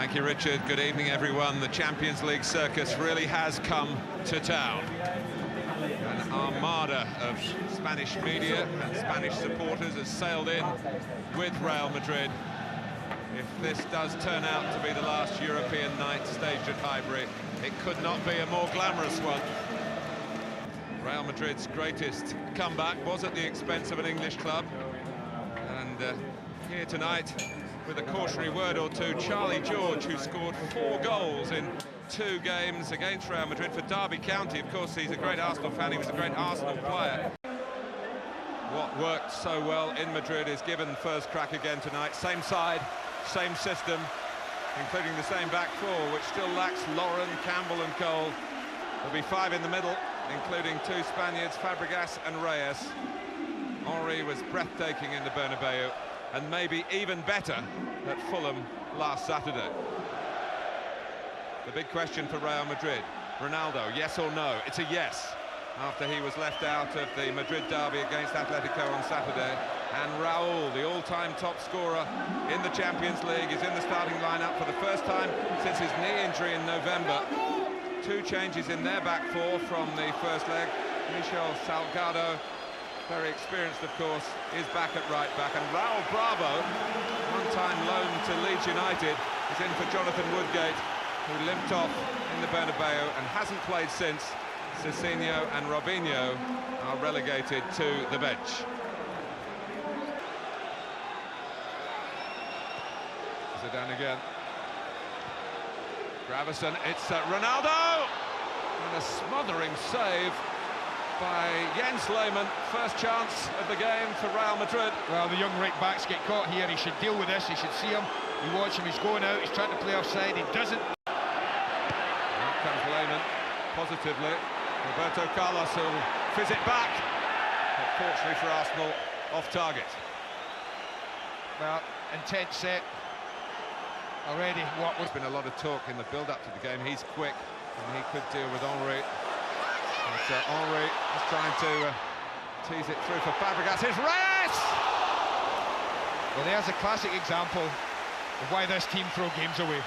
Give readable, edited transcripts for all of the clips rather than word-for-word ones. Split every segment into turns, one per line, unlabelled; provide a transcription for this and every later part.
Thank you, Richard. Good evening, everyone. The Champions League circus really has come to town. An armada of Spanish media and Spanish supporters has sailed in with Real Madrid. If this does turn out to be the last European night staged at Highbury, it could not be a more glamorous one. Real Madrid's greatest comeback was at the expense of an English club. And here tonight, with a cautionary word or two, Charlie George, who scored 4 goals in 2 games against Real Madrid for Derby County. Of course, he's a great Arsenal fan, he was a great Arsenal player. What worked so well in Madrid is given first crack again tonight. Same side, same system, including the same back 4, which still lacks Lauren, Campbell and Cole. There'll be 5 in the middle, including 2 Spaniards, Fabregas and Reyes. Henry was breathtaking in the Bernabeu, and maybe even better at Fulham last Saturday. The big question for Real Madrid, Ronaldo, yes or no? It's a yes, after he was left out of the Madrid derby against Atletico on Saturday. And Raúl, the all-time top scorer in the Champions League, is in the starting lineup for the first time since his knee injury in November. 2 changes in their back 4 from the first leg. Michel Salgado, very experienced of course, is back at right back, and Raúl Bravo, one-time loan to Leeds United, is in for Jonathan Woodgate, who limped off in the Bernabeu and hasn't played since. Cicinho and Robinho are relegated to the bench. Zidane again. Gravison, it's Ronaldo! And a smothering save by Jens Lehmann. First chance of the game for Real Madrid.
Well, the young right-backs get caught here. He should deal with this. He should see him. You watch him, he's going out, he's trying to play offside, he doesn't.
Out comes Lehmann, positively. Roberto Carlos will fizz it back. But fortunately for Arsenal, off target.
Well, intense set. Already, what was...
There's been a lot of talk in the build-up to the game. He's quick, and he could deal with Henry. But Henry is trying to tease it through for Fabregas. Here's Reyes!
Well, there's a classic example of why this team throw games away.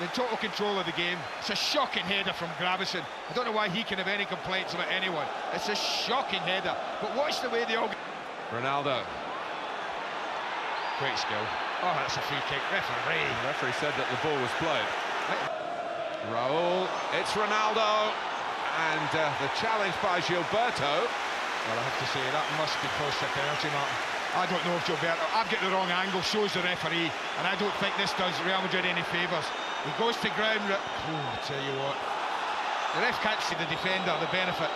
In total control of the game. It's a shocking header from Gravison. I don't know why he can have any complaints about anyone. It's a shocking header. But watch the way they all...
Ronaldo.
Great skill. Oh, that's a free kick. Referee.
The referee said that the ball was played. Raúl, it's Ronaldo. And the challenge by Gilberto.
Well, I have to say, that must be close to penalty, Martin. I don't know if Gilberto... I've got the wrong angle, shows the referee, and I don't think this does Real Madrid any favours. He goes to ground... I tell you what. The ref can't see the defender, the benefit.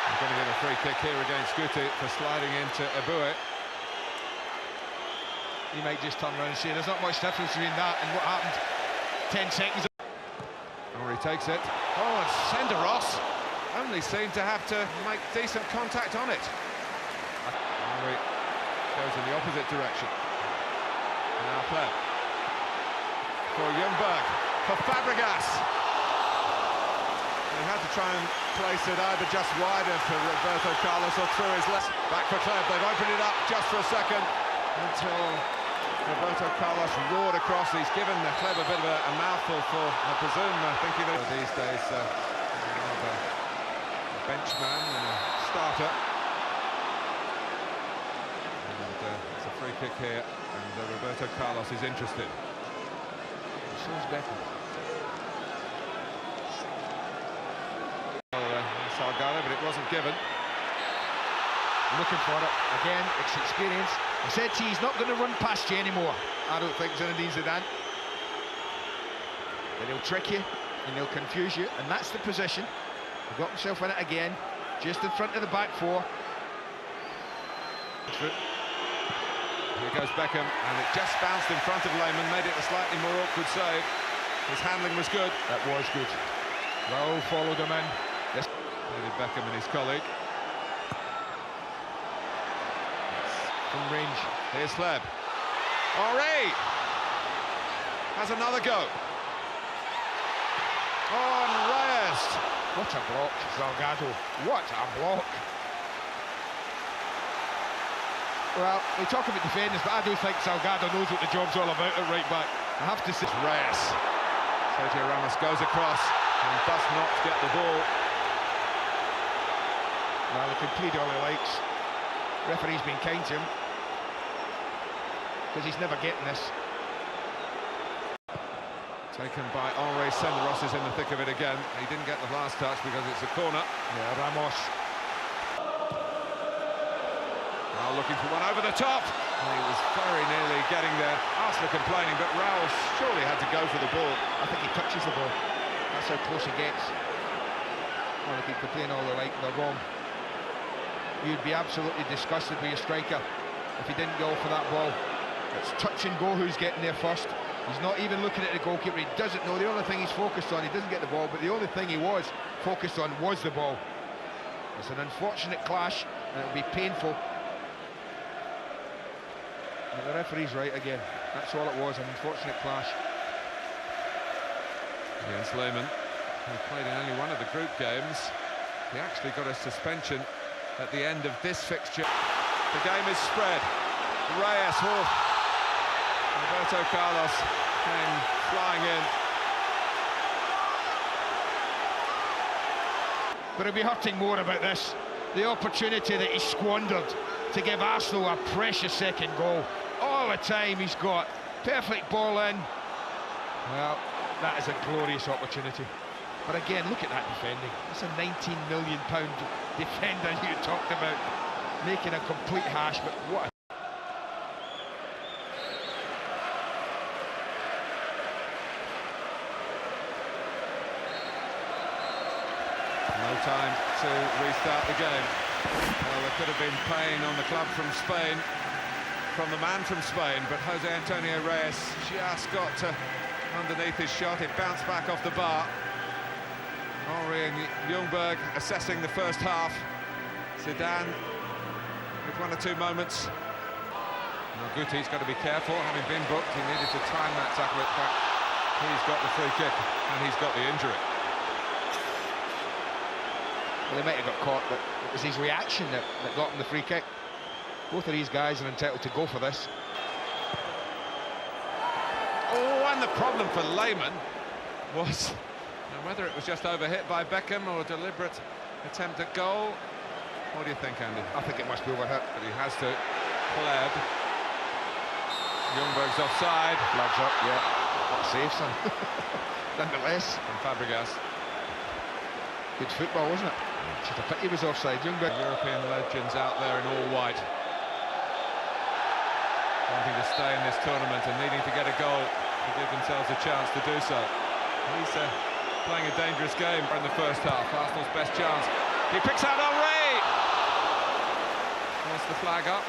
He's going to get a free kick here against Guti for sliding into Abue.
He might just turn around and say, there's not much difference between that and what happened 10 seconds ago.
Henry takes it. Oh, and Senderos only seemed to have to make decent contact on it. Henry goes in the opposite direction. Now Pleb. For Ljungberg. For Fabregas. He had to try and place it either just wider for Roberto Carlos or through his left. Back for Kleb. They've opened it up just for a second until Roberto Carlos roared across. He's given Kleb a bit of a mouthful for, I presume, thinking that these days a benchman and a starter. And it's a free kick here, and Roberto Carlos is interested.
So's better.
Salgado, but it wasn't given.
Looking for it again. It's experience. I said to you, he's not going to run past you anymore. I don't think Zinedine Zidane. But he'll trick you and he'll confuse you, and that's the position. He got himself in it again, just in front of the back 4.
Here goes Beckham, and it just bounced in front of Lehmann, made it a slightly more awkward save. His handling was good.
That was good. Raúl followed him in.
Yes. David Beckham and his colleague.
From range.
Here's Kleb. Henry has another go. Oh, and Reyes.
What a block, Salgado. What a block. Well, we talk about defenders, but I do think Salgado knows what the job's all about at right back. I have to say...
Reyes. Sergio Ramos goes across and does not get the ball.
Well, he can plead all he likes. Referee's been kind to him, because he's never getting this.
Taken by Henri Senderos, is in the thick of it again. He didn't get the last touch because it's a corner.
Yeah, Ramos.
Now looking for one over the top. He was very nearly getting there. Arsenal complaining, but Raul surely had to go for the ball.
I think he touches the ball. That's how close he gets. Well, they can complain all they like, they're wrong. You'd be absolutely disgusted with your striker if he didn't go for that ball. It's touch and go who's getting there first. He's not even looking at the goalkeeper. He doesn't know. The only thing he's focused on, he doesn't get the ball, but the only thing he was focused on was the ball. It's an unfortunate clash, and it'll be painful. But the referee's right again. That's all it was, an unfortunate clash.
Against Lehmann, who played in only one of the group games. He actually got a suspension at the end of this fixture. The game is spread. Reyes, Roberto Carlos came flying in.
But he'll be hurting more about this. The opportunity that he squandered to give Arsenal a precious second goal. All the time he's got. Perfect ball in. Well, that is a glorious opportunity. But again, look at that defending. That's a £19 million defender you talked about. Making a complete hash, but what a...
No time to restart the game. Well, there could have been pain on the club from Spain, from the man from Spain, but Jose Antonio Reyes just got to underneath his shot. It bounced back off the bar. Henry and Ljungberg assessing the first half. Zidane with one or two moments. Now Guti's got to be careful, having been booked. He needed to time that tackle, but he's got the free kick and he's got the injury.
Well, they might have got caught, but it was his reaction that got him the free kick. Both of these guys are entitled to go for this.
Oh, and the problem for Lehmann was whether it was just overhit by Beckham or a deliberate attempt at goal. What do you think, Andy?
I think it must be overhit.
But he has to. Pleb. Ljungberg's offside.
Flags up, yeah. What a save, son. Nonetheless.
From Fabregas.
Good football, wasn't it? Just a pity he was offside. Ljungberg.
European legends out there in all white, wanting to stay in this tournament and needing to get a goal to give themselves a chance to do so. He's playing a dangerous game in the first half. Arsenal's best chance. He picks out Henry. Wants the flag up.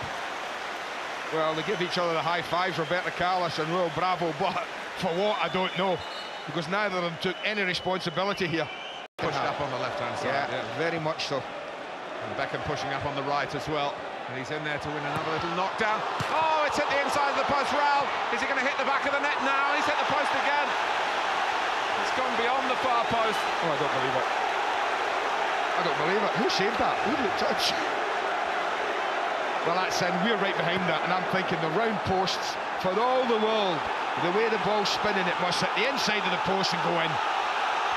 Well, they give each other the high fives, Roberto Carlos and Royal Bravo, but for what, I don't know, because neither of them took any responsibility here.
Pushed up on the left-hand side.
Yeah, very much so.
And Beckham pushing up on the right as well. And he's in there to win another little knockdown. Oh, it's hit the inside of the post. Raul, is he going to hit the back of the net now? He's hit the post again. It's gone beyond the far post.
Oh, I don't believe it. I don't believe it. Who saved that? Who did it touch? Well, that's in. We're right behind that, and I'm thinking the round posts, for all the world, the way the ball's spinning, it must hit the inside of the post and go in.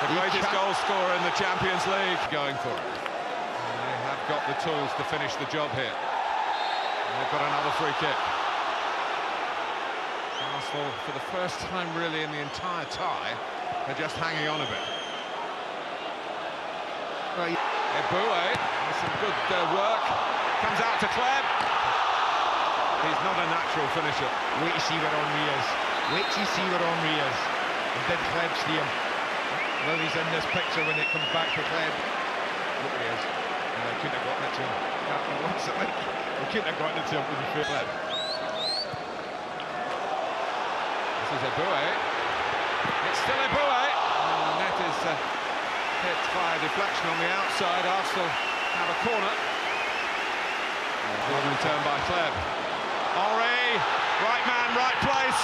The greatest goal scorer in the Champions League going for it. And they have got the tools to finish the job here. And they've got another free kick. Arsenal, for the first time really in the entire tie, are just hanging on a bit.
Well,
Eboué, with some good work, comes out to Kleb. He's not a natural finisher.
wait to see where Henry is. Wait to see where Henry is. And did Kleb see him? Well, he's in this picture when it comes back to Kleb. Look where he is. I couldn't have gotten it to him. What's it like? I couldn't have gotten it to him with the foot.
This is Eboué. It's still Eboué. And the net is hit by a deflection on the outside. Arsenal have a corner. Lovely turn by Kleb. Henry, right man, right place.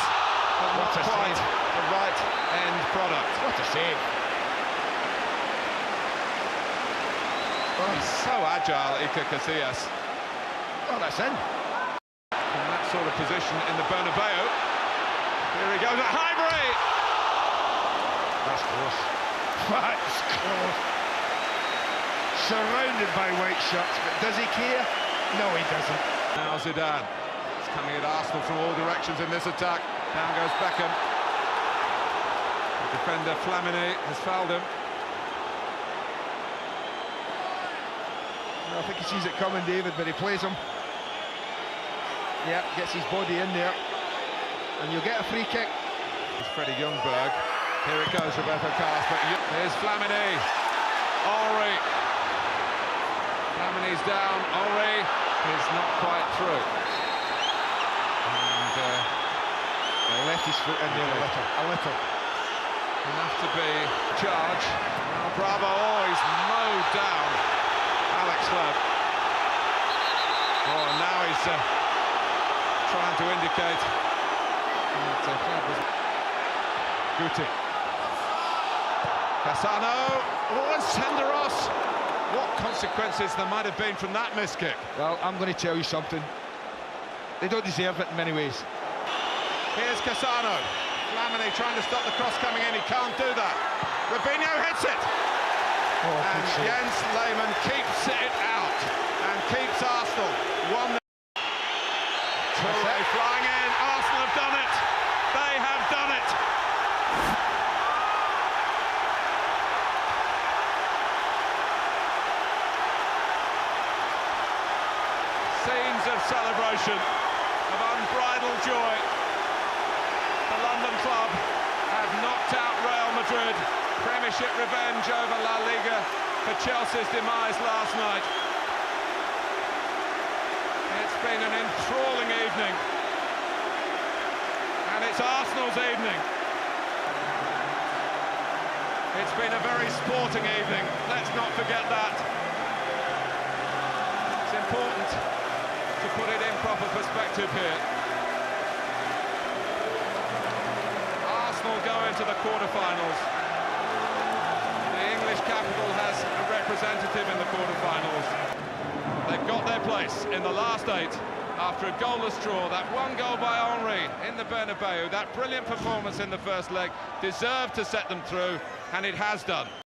But not quite the right end product.
What a save.
He's so agile, Iker Casillas.
Oh, that's in.
sort of position in the Bernabeu. Here he goes at Highbury!
That's close. That's close. Surrounded by white shirts, but does he care? No, he doesn't.
Now Zidane. It's coming at Arsenal from all directions in this attack. Down goes Beckham. The defender Flamini has fouled him.
I think he sees it coming, David, but he plays him. Yeah, gets his body in there. And you'll get a free kick.
It's Freddie Ljungberg. Here it goes, Roberto Carlos, but here's Flamini. Henry. Flamini's down. Henry is not quite through. And
left his foot in there a little.
Enough to be charge. Oh, Bravo, oh, he's mowed down Alex Loeb. Oh, and now he's trying to indicate that Guti. Cassano, oh, and Senderos. What consequences there might have been from that miss kick?
Well, I'm going to tell you something. They don't deserve it in many ways.
Here's Cassano. Flamini trying to stop the cross coming in. He can't do that. Robinho hits it.
Oh,
and Jens Lehmann keeps it out and keeps Arsenal 1-0. Toure flying in. Arsenal have done it. They have done it. Scenes of celebration, of unbridled joy. The London club have knocked out Real Madrid. Premiership revenge over La Liga for Chelsea's demise last night. It's been an enthralling evening. And it's Arsenal's evening. It's been a very sporting evening. Let's not forget that. It's important to put it in proper perspective here. Arsenal go into the quarter-finals. The English capital has a representative in the quarter-finals. They've got their place in the last 8 after a goalless draw. That one goal by Henry in the Bernabeu, that brilliant performance in the first leg, deserved to set them through, and it has done.